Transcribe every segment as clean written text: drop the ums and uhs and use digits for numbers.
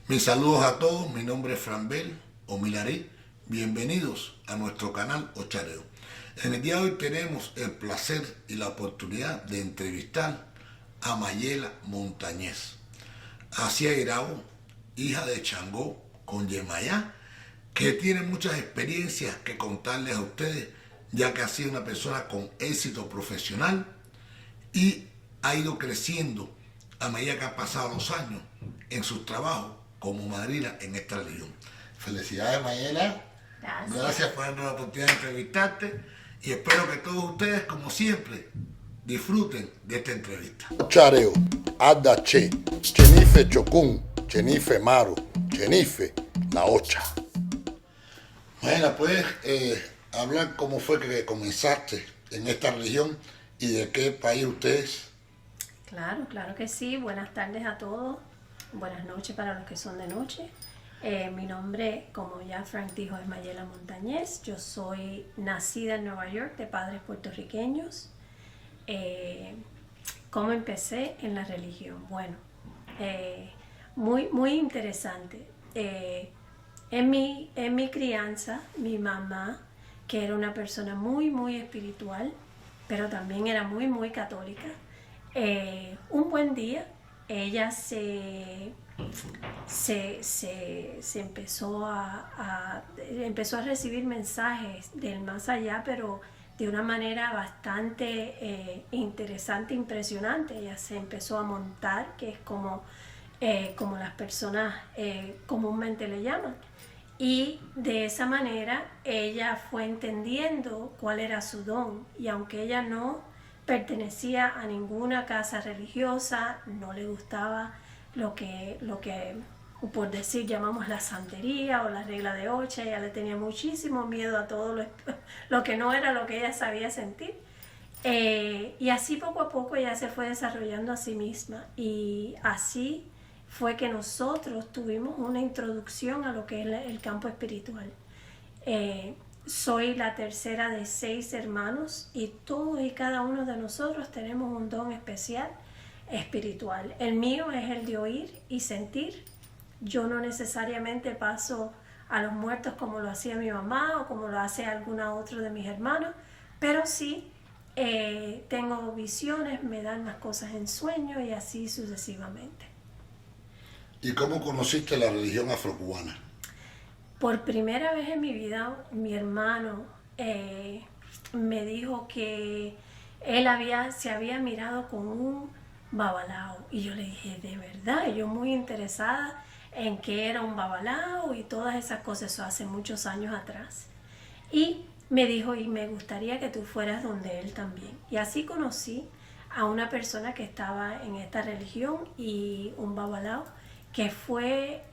Mis saludos a todos, mi nombre es Franbel o Milarí. Bienvenidos a nuestro canal Ochareo. En el día de hoy tenemos el placer y la oportunidad de entrevistar a Mayela Montañez, Asia Irao, hija de Changó con Yemayá, que tiene muchas experiencias que contarles a ustedes, ya que ha sido una persona con éxito profesional y ha ido creciendo a medida que han pasado los años en sus trabajos como madrina en esta región. Felicidades, Mayela. Gracias por darnos la oportunidad de entrevistarte y espero que todos ustedes, como siempre, disfruten de esta entrevista. Chareo, Ada Che, Chenife Chocún, Chenife Maro, Chenife La Ocha. Mayela, ¿puedes hablar cómo fue que comenzaste en esta región y de qué país usted es? Claro que sí. Buenas tardes a todos. Buenas noches para los que son de noche. Mi nombre, como ya Frank dijo, es Mayela Montañez. Yo soy nacida en Nueva York de padres puertorriqueños. ¿Cómo empecé en la religión? Bueno, muy interesante. En mi crianza, mi mamá, que era una persona muy espiritual, pero también era muy católica, un buen día ella se empezó a recibir mensajes del más allá, pero de una manera bastante interesante, impresionante. Ella se empezó a montar, que es como las personas comúnmente le llaman. Y de esa manera ella fue entendiendo cuál era su don. Y aunque ella no pertenecía a ninguna casa religiosa, no le gustaba lo que por decir llamamos la santería o la regla de ocha. Ella le tenía muchísimo miedo a todo lo que no era lo que ella sabía sentir. Y así poco a poco ella se fue desarrollando a sí misma, y así fue que nosotros tuvimos una introducción a lo que es el campo espiritual. Soy la tercera de 6 hermanos y todos y cada uno de nosotros tenemos un don especial espiritual. El mío es el de oír y sentir. Yo no necesariamente paso a los muertos como lo hacía mi mamá o como lo hace alguna otra de mis hermanos, pero sí tengo visiones, me dan las cosas en sueños y así sucesivamente. ¿Y cómo conociste la religión afrocubana? Por primera vez en mi vida, mi hermano me dijo que él se había mirado con un babalao. Y yo le dije, ¿de verdad? Y yo muy interesada en qué era un babalao y todas esas cosas. Eso hace muchos años atrás. Y me dijo, y me gustaría que tú fueras donde él también. Y así conocí a una persona que estaba en esta religión y un babalao, que fue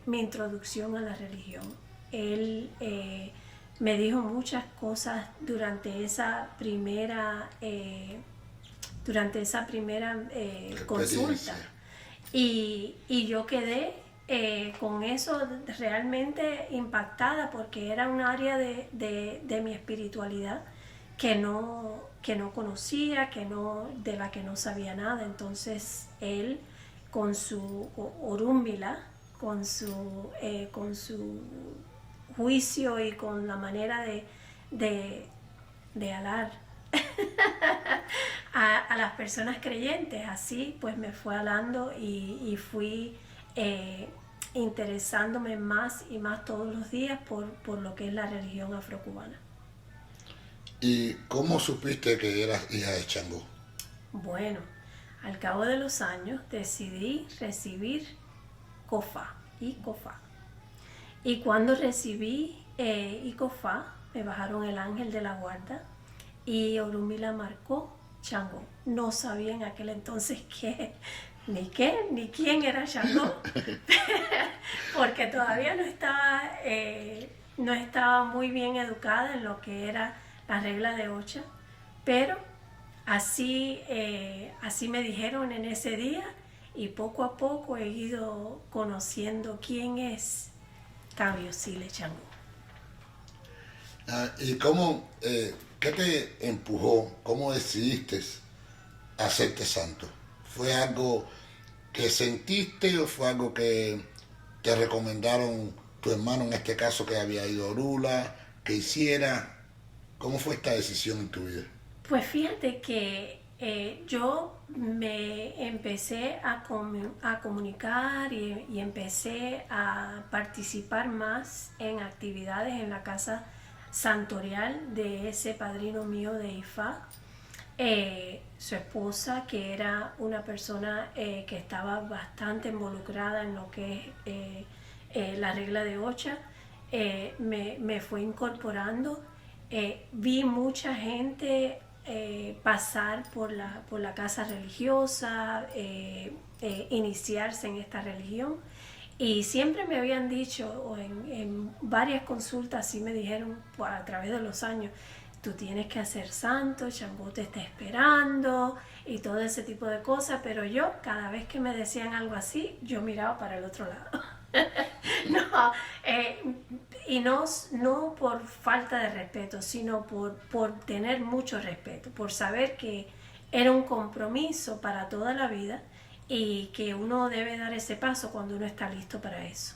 mi introducción a la religión. Él me dijo muchas cosas durante esa primera consulta, y yo quedé con eso realmente impactada, porque era un área de mi espiritualidad que no conocía, de la que no sabía nada. Entonces él, con su orúmbila, con su juicio y con la manera de hablar a las personas creyentes, así pues me fue hablando y fui interesándome más y más todos los días por lo que es la religión afrocubana. ¿Y cómo supiste que eras hija de Changó? Bueno, al cabo de los años decidí recibir COFA. Y cuando recibí ICOFA, me bajaron el ángel de la guarda y Orunmila marcó Changó. No sabía en aquel entonces ni quién era Changó, porque todavía no estaba muy bien educada en lo que era la regla de ocha, pero así me dijeron en ese día, y poco a poco he ido conociendo quién es Kabiosile Changó. ¿Y qué te empujó? ¿Cómo decidiste hacerte santo? ¿Fue algo que sentiste o fue algo que te recomendaron tu hermano, en este caso, que había ido a Orula, que hiciera? ¿Cómo fue esta decisión en tu vida? Pues fíjate que yo me empecé a comunicar y empecé a participar más en actividades en la casa santorial de ese padrino mío de Ifá. Su esposa, que era una persona que estaba bastante involucrada en lo que es la regla de Ocha, me fue incorporando. Vi mucha gente pasar por la casa religiosa, iniciarse en esta religión, y siempre me habían dicho, o en varias consultas sí me dijeron a través de los años, tú tienes que hacer santo, Changó te está esperando y todo ese tipo de cosas, pero yo cada vez que me decían algo así, yo miraba para el otro lado. No, y no por falta de respeto, sino por tener mucho respeto, por saber que era un compromiso para toda la vida y que uno debe dar ese paso cuando uno está listo para eso.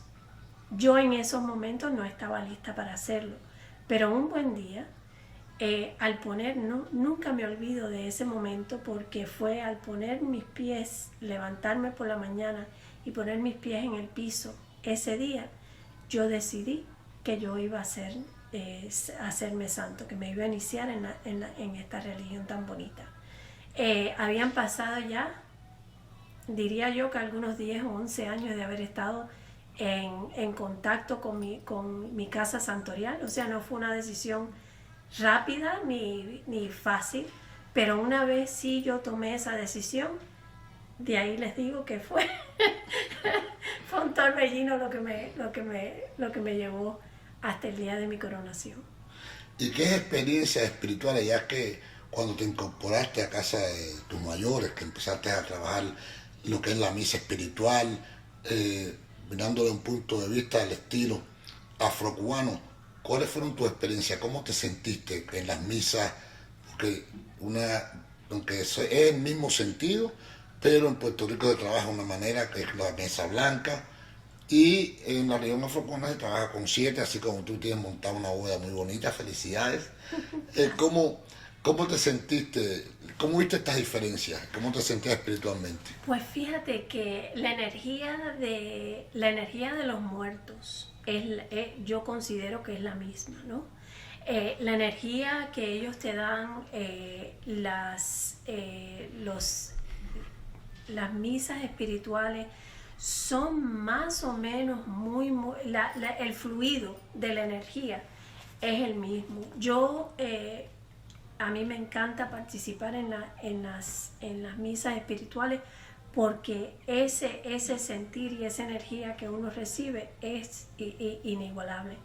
Yo en esos momentos no estaba lista para hacerlo, pero un buen día, nunca me olvido de ese momento, porque fue al poner mis pies, levantarme por la mañana y poner mis pies en el piso. Ese día yo decidí que yo iba a hacerme santo, que me iba a iniciar en esta religión tan bonita. Habían pasado ya, diría yo, que algunos 10 o 11 años de haber estado en contacto con mi casa santorial. O sea, no fue una decisión rápida ni fácil, pero una vez sí yo tomé esa decisión, de ahí les digo que fue un torbellino lo que me llevó hasta el día de mi coronación. ¿Y qué experiencias espirituales, ya que cuando te incorporaste a casa de tus mayores, que empezaste a trabajar lo que es la misa espiritual, mirándolo desde un punto de vista del estilo afrocubano, cuáles fueron tus experiencias? ¿Cómo te sentiste en las misas? Porque aunque es el mismo sentido, pero en Puerto Rico se trabaja de una manera que es la mesa blanca, y en la región afrocubana se trabaja con 7, así como tú tienes montado una boda muy bonita. Felicidades. ¿Cómo te sentiste? ¿Cómo viste estas diferencias? ¿Cómo te sentías espiritualmente? Pues fíjate que la energía de los muertos yo considero que es la misma, ¿no? La energía que ellos te dan, las misas espirituales son más o menos el fluido de la energía es el mismo. A mí me encanta participar en las misas espirituales, porque ese sentir y esa energía que uno recibe es inigualable.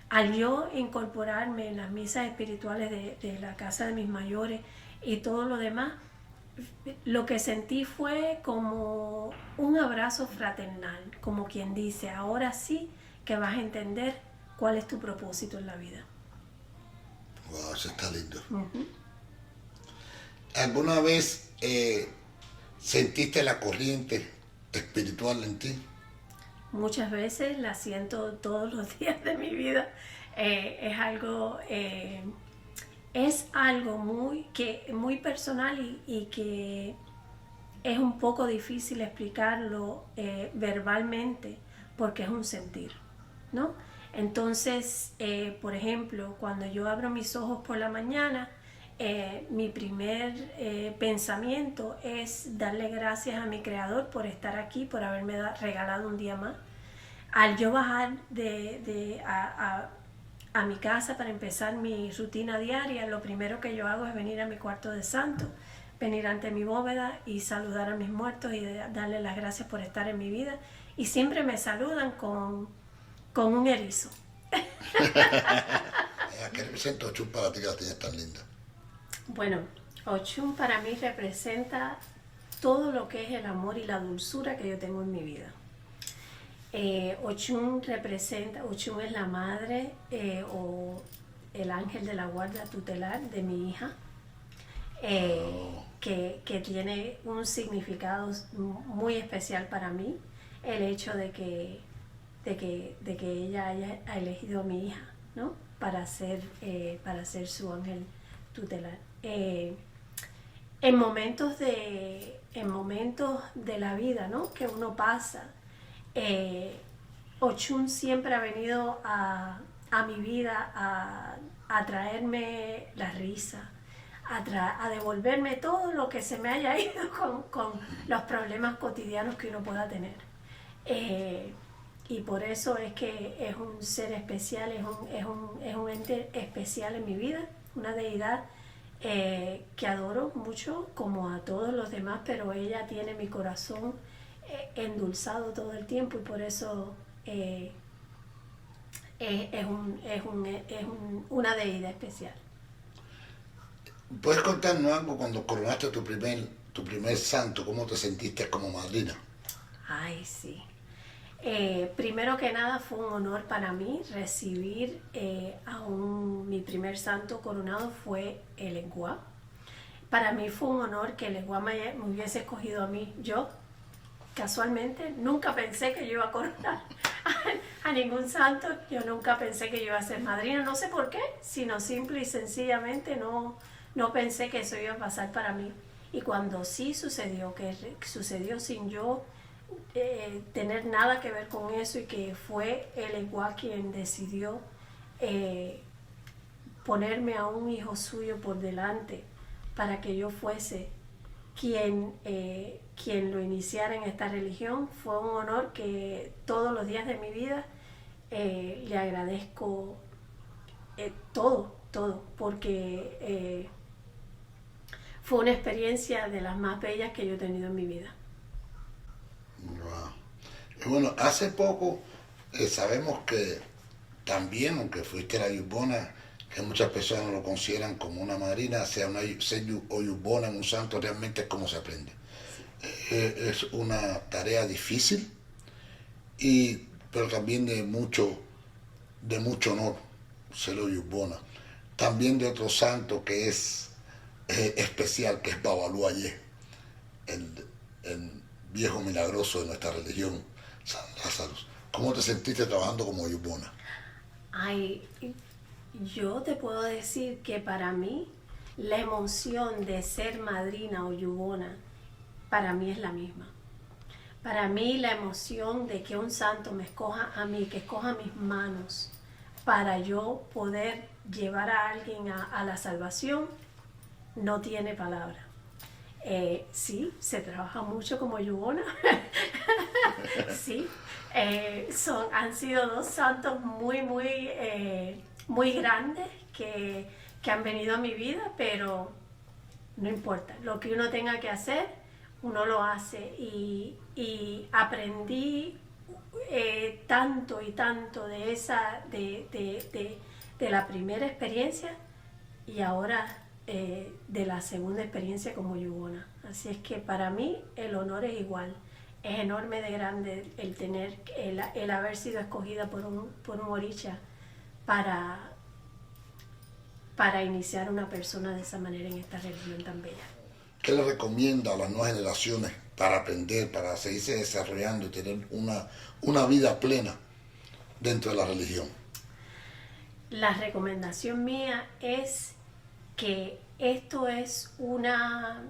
Al yo incorporarme en las misas espirituales de la casa de mis mayores y todo lo demás, lo que sentí fue como un abrazo fraternal, como quien dice, ahora sí que vas a entender cuál es tu propósito en la vida. Wow, eso está lindo. Uh-huh. ¿Alguna vez sentiste la corriente espiritual en ti? Muchas veces la siento todos los días de mi vida. Es algo muy personal y que es un poco difícil explicarlo verbalmente, porque es un sentir, ¿no? Entonces, por ejemplo, cuando yo abro mis ojos por la mañana, mi primer pensamiento es darle gracias a mi Creador por estar aquí, por haberme regalado un día más. Al yo bajar a mi casa para empezar mi rutina diaria, lo primero que yo hago es venir a mi cuarto de santo, venir ante mi bóveda y saludar a mis muertos y darle las gracias por estar en mi vida. Y siempre me saludan con un erizo. ¿Qué representa Ochun para ti, que la tienes tan linda? Bueno, Ochun para mí representa todo lo que es el amor y la dulzura que yo tengo en mi vida. Ochun es la madre o el ángel de la guarda tutelar de mi hija, que tiene un significado muy especial para mí. El hecho de que de que ella haya elegido a mi hija, ¿no? Para ser su ángel tutelar. En momentos de la vida, ¿no? Que uno pasa, Ochun siempre ha venido a mi vida a traerme la risa, a devolverme todo lo que se me haya ido con los problemas cotidianos que uno pueda tener. Y por eso es que es un ser especial, es un ente especial en mi vida, una deidad que adoro mucho, como a todos los demás, pero ella tiene mi corazón endulzado todo el tiempo, y por eso es una deidad especial. ¿Puedes contarnos algo cuando coronaste tu primer santo? ¿Cómo te sentiste como madrina? Ay, sí. Primero que nada fue un honor para mí recibir mi primer santo coronado fue el Eguá. Para mí fue un honor que el Eguá me hubiese escogido a mí. Yo, casualmente, nunca pensé que yo iba a coronar a ningún santo. Yo nunca pensé que yo iba a ser madrina, no sé por qué, sino simple y sencillamente no pensé que eso iba a pasar para mí. Y cuando sí sucedió, que sucedió sin yo tener nada que ver con eso, y que fue el Eguá quien decidió ponerme a un hijo suyo por delante para que yo fuese quien lo iniciara en esta religión, fue un honor que todos los días de mi vida le agradezco todo, porque fue una experiencia de las más bellas que yo he tenido en mi vida. Wow. Y bueno, hace poco sabemos que también, aunque fuiste la Yubona, que muchas personas lo consideran como una madrina, ser Yubona en un santo realmente es como se aprende. Es una tarea difícil, pero también de mucho honor ser Yubona. También de otro santo que es especial, que es Babalú Ayé, el viejo milagroso de nuestra religión, San Lázaro. ¿Cómo te sentiste trabajando como Yubona? Ay, yo te puedo decir que para mí la emoción de ser madrina o Yubona, para mí es la misma. Para mí la emoción de que un santo me escoja a mí, que escoja mis manos para yo poder llevar a alguien a la salvación, no tiene palabra. Sí, se trabaja mucho como Yubona. Sí, han sido dos santos muy grandes que han venido a mi vida, pero no importa. Lo que uno tenga que hacer, uno lo hace. Y aprendí tanto y tanto de la primera experiencia, y ahora de la segunda experiencia como Yubona. Así es que para mí el honor es igual. Es enorme de grande el haber sido escogida por un orisha para iniciar una persona de esa manera en esta religión tan bella. ¿Qué le recomienda a las nuevas generaciones para aprender, para seguirse desarrollando y tener una vida plena dentro de la religión? La recomendación mía es que esto es una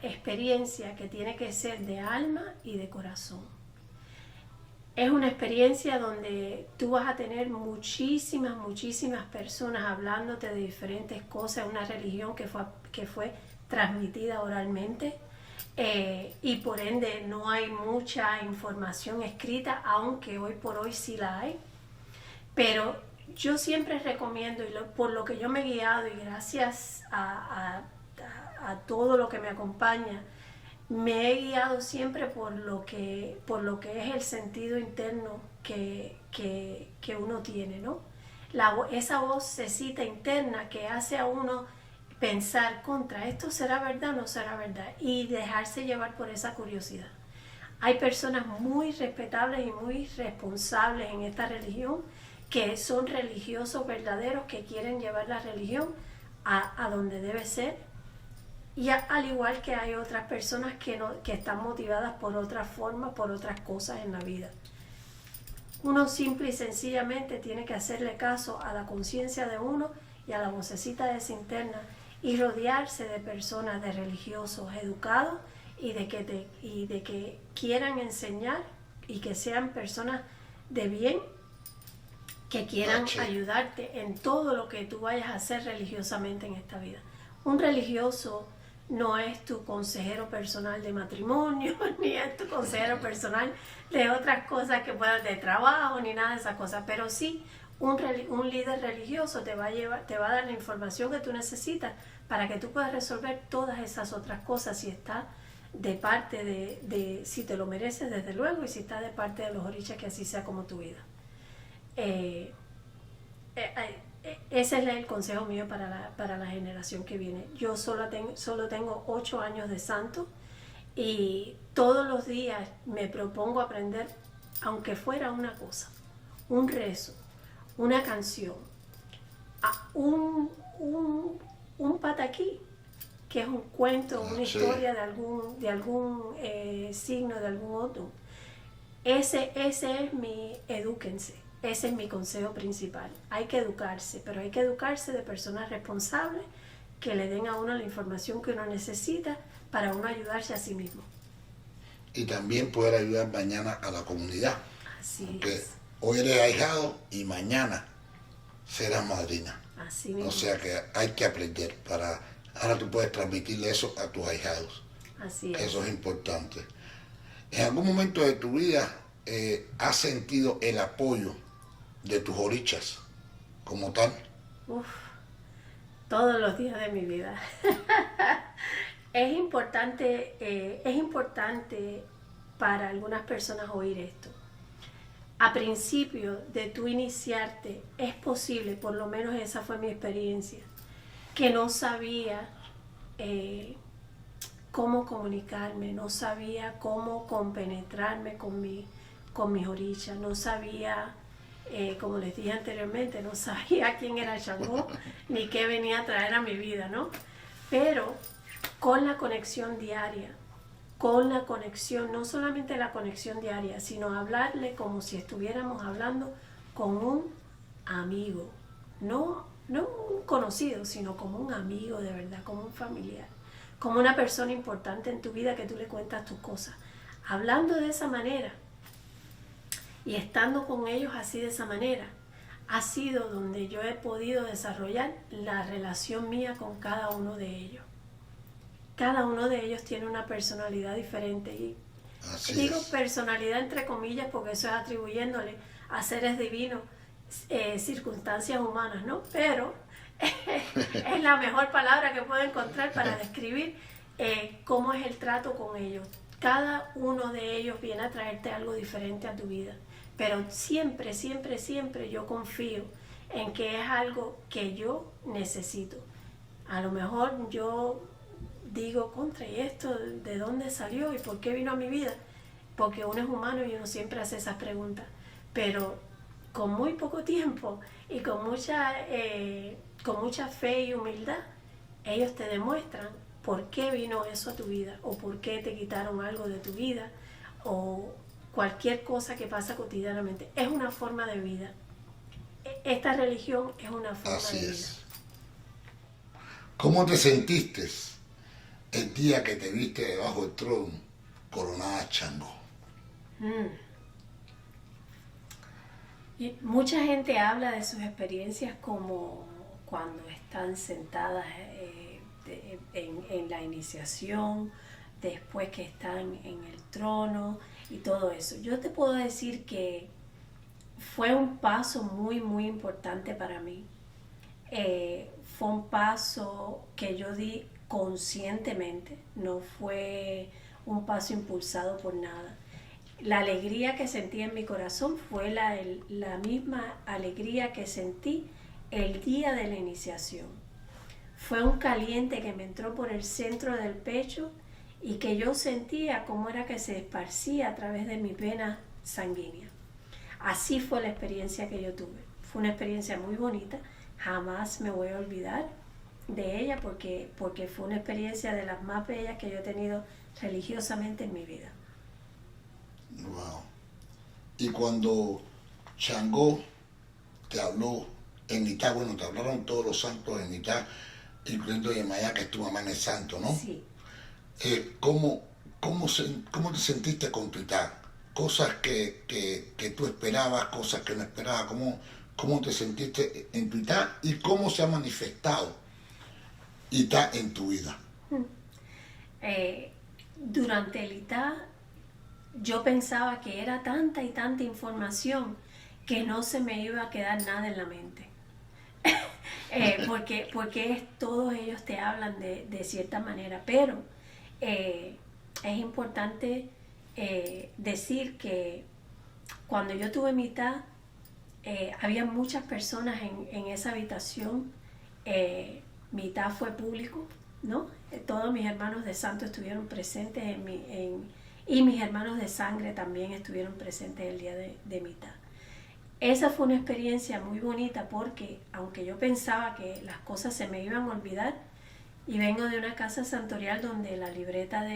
experiencia que tiene que ser de alma y de corazón. Es una experiencia donde tú vas a tener muchísimas personas hablándote de diferentes cosas, una religión que fue transmitida oralmente, y por ende no hay mucha información escrita, aunque hoy por hoy sí la hay. Pero yo siempre recomiendo, y por lo que yo me he guiado, y gracias a todo lo que me acompaña, me he guiado siempre por lo que es el sentido interno que uno tiene, ¿no? Esa vocecita interna que hace a uno pensar contra esto, ¿será verdad o no será verdad? Y dejarse llevar por esa curiosidad. Hay personas muy respetables y muy responsables en esta religión, que son religiosos verdaderos, que quieren llevar la religión a donde debe ser, Y al igual que hay otras personas que están motivadas por otras formas, por otras cosas en la vida. Uno simple y sencillamente tiene que hacerle caso a la conciencia de uno y a la vocecita de esa interna y rodearse de personas, de religiosos educados y de que quieran enseñar y que sean personas de bien, que quieran ayudarte en todo lo que tú vayas a hacer religiosamente en esta vida. Un religioso no es tu consejero personal de matrimonio, ni es tu consejero personal de otras cosas que puedas, de trabajo, ni nada de esas cosas, pero sí un líder religioso te va a dar la información que tú necesitas para que tú puedas resolver todas esas otras cosas si está de parte de si te lo mereces desde luego y si está de parte de los orichas, que así sea como tu vida. Ese es el consejo mío para la generación que viene. Yo solo tengo 8 años de santo y todos los días me propongo aprender, aunque fuera una cosa, un rezo, una canción, un pataquí, que es un cuento, una historia de algún signo, de algún otro. Ese es mi edúquense. Ese es mi consejo principal. Hay que educarse, pero hay que educarse de personas responsables que le den a uno la información que uno necesita para uno ayudarse a sí mismo. Y también poder ayudar mañana a la comunidad. Así porque es. Hoy eres ahijado y mañana serás madrina. Así mismo. O sea que hay que aprender ahora tú puedes transmitirle eso a tus ahijados. Así es. Eso es importante. ¿En algún momento de tu vida has sentido el apoyo de tus orichas como tal? Todos los días de mi vida. Es importante para algunas personas oír esto. A principio de tú iniciarte, es posible, por lo menos esa fue mi experiencia, que no sabía cómo comunicarme, no sabía cómo compenetrarme con mis orichas, no sabía, como les dije anteriormente, no sabía quién era Shangó ni qué venía a traer a mi vida, ¿no? Pero con la conexión diaria, no solamente la conexión diaria, sino hablarle como si estuviéramos hablando con un amigo, no un conocido, sino como un amigo de verdad, como un familiar, como una persona importante en tu vida que tú le cuentas tus cosas. Hablando de esa manera y estando con ellos así de esa manera, ha sido donde yo he podido desarrollar la relación mía con cada uno de ellos. Cada uno de ellos tiene una personalidad diferente y digo personalidad entre comillas porque eso es atribuyéndole a seres divinos circunstancias humanas, ¿no? Pero es la mejor palabra que puedo encontrar para describir cómo es el trato con ellos. Cada uno de ellos viene a traerte algo diferente a tu vida, pero siempre, siempre, siempre yo confío en que es algo que yo necesito. A lo mejor yo digo, contra, ¿y esto de dónde salió y por qué vino a mi vida? Porque uno es humano y uno siempre hace esas preguntas, pero con muy poco tiempo y con mucha fe y humildad, ellos te demuestran por qué vino eso a tu vida o por qué te quitaron algo de tu vida o cualquier cosa que pasa cotidianamente. Es una forma de vida. Esta religión es una forma de vida. Así es. ¿Cómo te sentiste el día que te viste debajo del trono coronada Shangó? Y mucha gente habla de sus experiencias como cuando están sentadas en la iniciación, después que están en el trono y todo eso. Yo te puedo decir que fue un paso muy, muy importante para mí. Fue un paso que yo di conscientemente, no fue un paso impulsado por nada. La alegría que sentí en mi corazón fue la misma alegría que sentí el día de la iniciación. Fue un caliente que me entró por el centro del pecho y que yo sentía cómo era que se esparcía a través de mis venas sanguíneas. Así fue la experiencia que yo tuve. Fue una experiencia muy bonita, jamás me voy a olvidar. de ella porque fue una experiencia de las más bellas que yo he tenido religiosamente en mi vida. Wow. Y cuando Changó te habló en Itá, bueno, te hablaron todos los santos en Itá, incluyendo Yemayá, que es tu mamá en el santo, ¿no? Sí. ¿Cómo te sentiste con tu Itá? Cosas que tú esperabas, cosas que no esperabas, ¿cómo te sentiste en tu Itá y cómo se ha manifestado Itá en tu vida? Durante el Itá yo pensaba que era tanta y tanta información que no se me iba a quedar nada en la mente. Porque todos ellos te hablan de cierta manera, pero es importante decir que cuando yo tuve mi Itá, había muchas personas en esa habitación. Mi Itá fue público, ¿no? Todos mis hermanos de santo estuvieron presentes y mis hermanos de sangre también estuvieron presentes el día de mi Itá. Esa fue una experiencia muy bonita porque aunque yo pensaba que las cosas se me iban a olvidar, y vengo de una casa santorial donde la libreta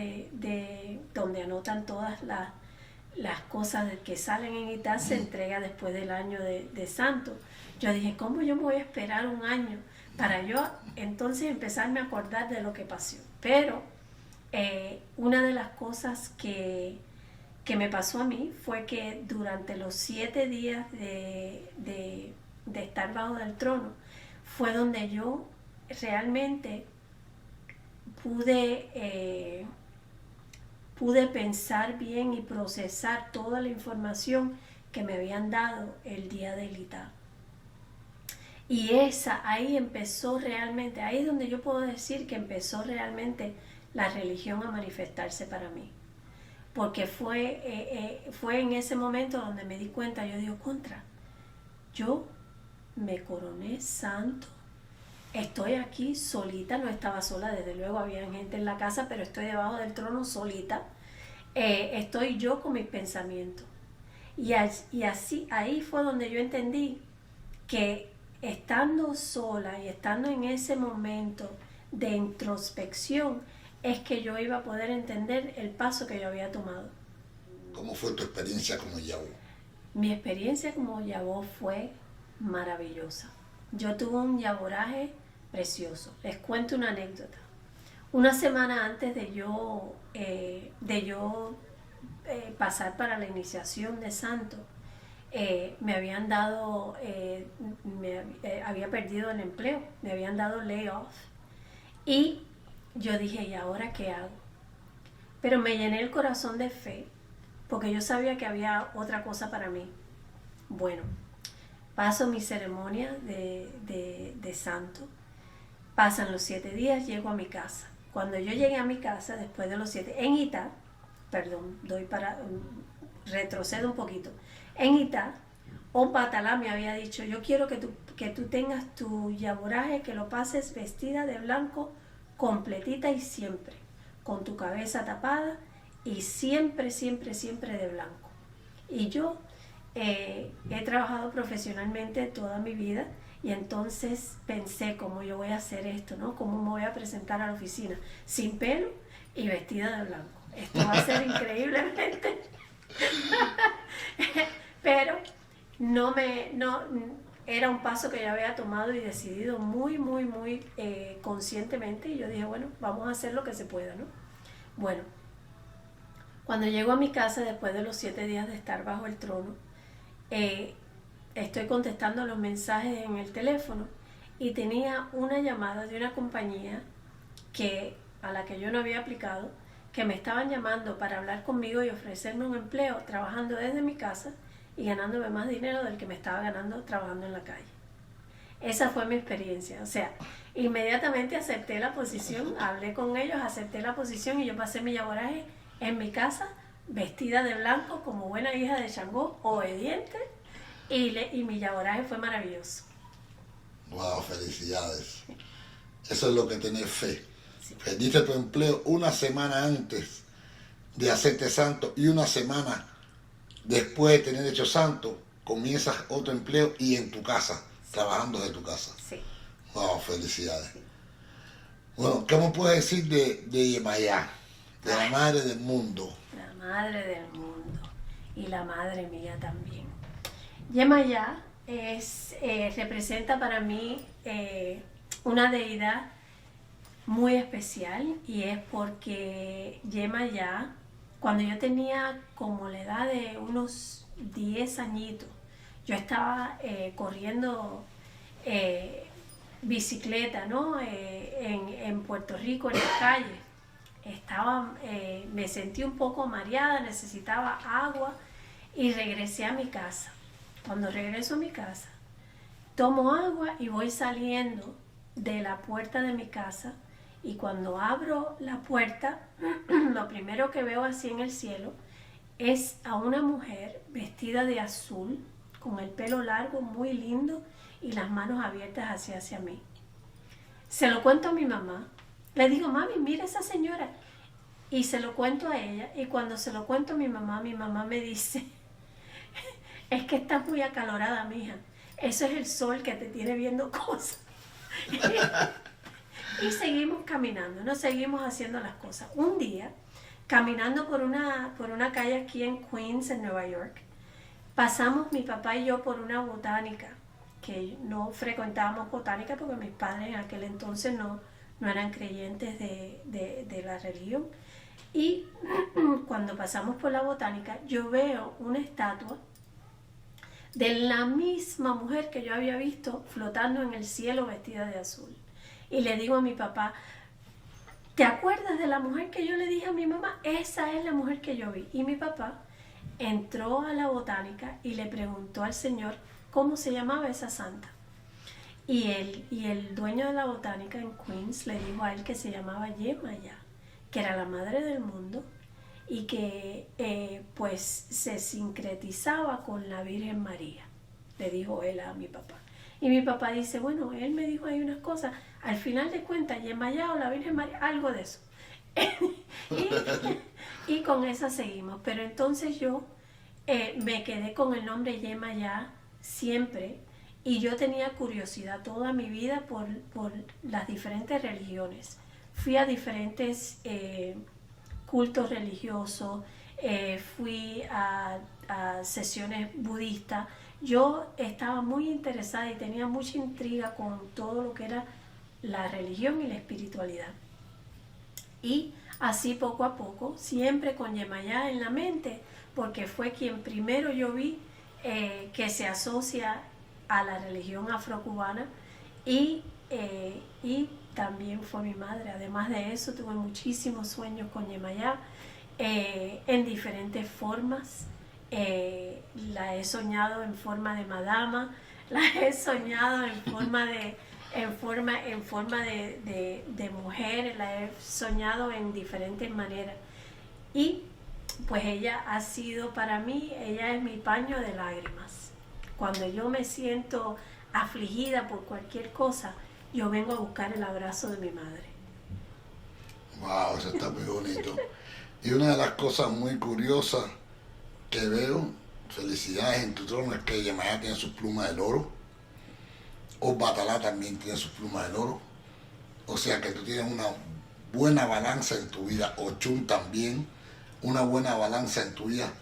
donde anotan todas las cosas que salen en Itá se entrega después del año de santo. Yo dije, ¿cómo yo me voy a esperar un año para yo entonces empezarme a acordar de lo que pasó? Pero una de las cosas que me pasó a mí fue que durante los 7 días de estar bajo del trono fue donde yo realmente pude pensar bien y procesar toda la información que me habían dado el día del Itá. Y ahí empezó realmente, ahí es donde yo puedo decir que empezó realmente la religión a manifestarse para mí. Porque fue en ese momento donde me di cuenta, yo digo, yo me coroné santo, estoy aquí solita, no estaba sola, desde luego había gente en la casa, pero estoy debajo del trono solita, estoy yo con mis pensamientos. Y así, ahí fue donde yo entendí que estando sola y estando en ese momento de introspección, es que yo iba a poder entender el paso que yo había tomado. ¿Cómo fue tu experiencia como Yabó? Mi experiencia como Yabó fue maravillosa. Yo tuve un yaboraje precioso. Les cuento una anécdota. Una semana antes de yo pasar para la iniciación de santo, me habían dado, había perdido el empleo, me habían dado layoff. Y yo dije, ¿y ahora qué hago? Pero me llené el corazón de fe, porque yo sabía que había otra cosa para mí. Bueno, paso mi ceremonia de santo, pasan los 7 días, llego a mi casa. Cuando yo llegué a mi casa, después de los 7, en Itá, retrocedo un poquito, en Itá, Patalá me había dicho, yo quiero que tú tengas tu yaboraje, que lo pases vestida de blanco, completita y siempre, con tu cabeza tapada y siempre, siempre, siempre de blanco. Y yo he trabajado profesionalmente toda mi vida y entonces pensé, ¿cómo yo voy a hacer esto, no? ¿Cómo me voy a presentar a la oficina? Sin pelo y vestida de blanco. Esto va a ser increíblemente. Pero era un paso que yo había tomado y decidido muy, muy, muy conscientemente, y yo dije, bueno, vamos a hacer lo que se pueda, ¿no? Bueno, cuando llego a mi casa después de los 7 días de estar bajo el trono, estoy contestando los mensajes en el teléfono y tenía una llamada de una compañía a la que yo no había aplicado, que me estaban llamando para hablar conmigo y ofrecerme un empleo trabajando desde mi casa y ganándome más dinero del que me estaba ganando trabajando en la calle. Esa fue mi experiencia. O sea, inmediatamente acepté la posición, hablé con ellos, acepté la posición y yo pasé mi yaboraje en mi casa, vestida de blanco como buena hija de Changó, obediente, y mi yaboraje fue maravilloso. Wow, felicidades. Eso es lo que tener fe. Sí. Perdiste tu empleo una semana antes de hacerte santo y una semana después de tener hecho santo, comienzas otro empleo y en tu casa, sí, trabajando desde tu casa. Sí. Wow, felicidades. Sí. Bueno, ¿qué me puedes decir de Yemayá, de la madre del mundo? La madre del mundo y la madre mía también. Yemayá representa para mí una deidad muy especial, y es porque Yemayá, cuando yo tenía como la edad de unos 10 añitos, yo estaba corriendo bicicleta, ¿no? En Puerto Rico, en la calle. Me sentí un poco mareada, necesitaba agua y regresé a mi casa. Cuando regreso a mi casa, tomo agua y voy saliendo de la puerta de mi casa, y cuando abro la puerta, lo primero que veo así en el cielo es a una mujer vestida de azul, con el pelo largo, muy lindo, y las manos abiertas hacia mí. Se lo cuento a mi mamá. Le digo, mami, mira esa señora. Y se lo cuento a ella, y cuando se lo cuento a mi mamá me dice, es que estás muy acalorada, mija. Eso es el sol que te tiene viendo cosas. Y seguimos caminando, nos seguimos haciendo las cosas. Un día, caminando por una calle aquí en Queens, en Nueva York, pasamos mi papá y yo por una botánica, que no frecuentábamos botánica porque mis padres en aquel entonces no eran creyentes de la religión. Y cuando pasamos por la botánica, yo veo una estatua de la misma mujer que yo había visto flotando en el cielo vestida de azul. Y le digo a mi papá, ¿te acuerdas de la mujer que yo le dije a mi mamá? Esa es la mujer que yo vi. Y mi papá entró a la botánica y le preguntó al señor cómo se llamaba esa santa. Y el dueño de la botánica en Queens le dijo a él que se llamaba Yemayá, que era la madre del mundo, y que pues se sincretizaba con la Virgen María, le dijo él a mi papá. Y mi papá dice, bueno, él me dijo ahí unas cosas, al final de cuentas, Yemayá o la Virgen María, algo de eso. y con esa seguimos. Pero entonces yo me quedé con el nombre Yemayá siempre, y yo tenía curiosidad toda mi vida por las diferentes religiones. Fui a diferentes cultos religiosos, fui a sesiones budistas. Yo estaba muy interesada y tenía mucha intriga con todo lo que era la religión y la espiritualidad. Y así poco a poco, siempre con Yemayá en la mente, porque fue quien primero yo vi que se asocia a la religión afrocubana, y también fue mi madre. Además de eso, tuve muchísimos sueños con Yemayá en diferentes formas. La he soñado en forma de madama, la he soñado en forma de mujer, la he soñado en diferentes maneras. Y pues ella ha sido para mí, ella es mi paño de lágrimas. Cuando yo me siento afligida por cualquier cosa, yo vengo a buscar el abrazo de mi madre. Wow, eso está muy bonito. Y una de las cosas muy curiosas que veo, felicidades en tu trono, es que Yemayá tiene sus plumas de oro. Obatalá también tiene sus plumas de oro. O sea que tú tienes una buena balanza en tu vida. Ochun también, una buena balanza en tu vida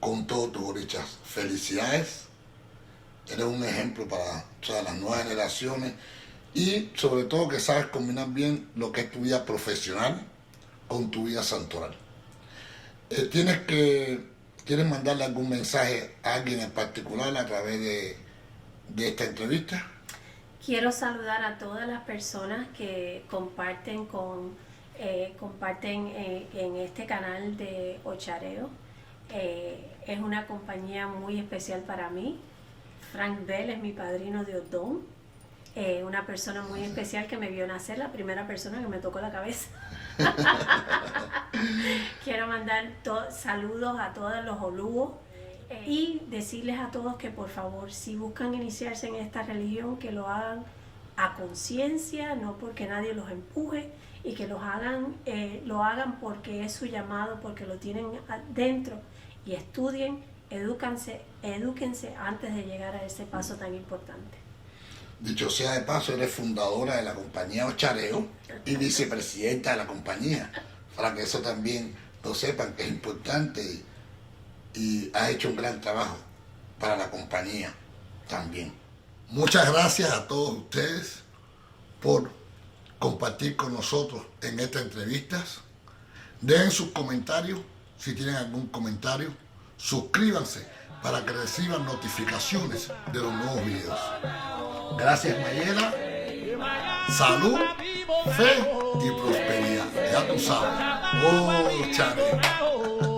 con todos tus orichas. Felicidades. Eres un ejemplo para las nuevas generaciones, y sobre todo que sabes combinar bien lo que es tu vida profesional con tu vida santoral. ¿Quieres mandarle algún mensaje a alguien en particular a través de esta entrevista? Quiero saludar a todas las personas que comparten en este canal de Ochareo. Es una compañía muy especial para mí. Frank Bell es mi padrino de Odón, una persona muy especial que me vio nacer, la primera persona que me tocó la cabeza. Quiero mandar saludos a todos los olúos y decirles a todos que por favor, si buscan iniciarse en esta religión, que lo hagan a conciencia, no porque nadie los empuje, y que lo hagan porque es su llamado, porque lo tienen dentro, y estudien, edúquense antes de llegar a ese paso tan importante. Dicho sea de paso, eres fundadora de la compañía Ochareo y vicepresidenta de la compañía, para que eso también lo sepan, que es importante y has hecho un gran trabajo para la compañía también. Muchas gracias a todos ustedes por compartir con nosotros en estas entrevistas. Dejen sus comentarios si tienen algún comentario. Suscríbanse para que reciban notificaciones de los nuevos videos. Gracias, Mayela. Salud, fe y prosperidad. Ya tú sabes. Oh, Chale.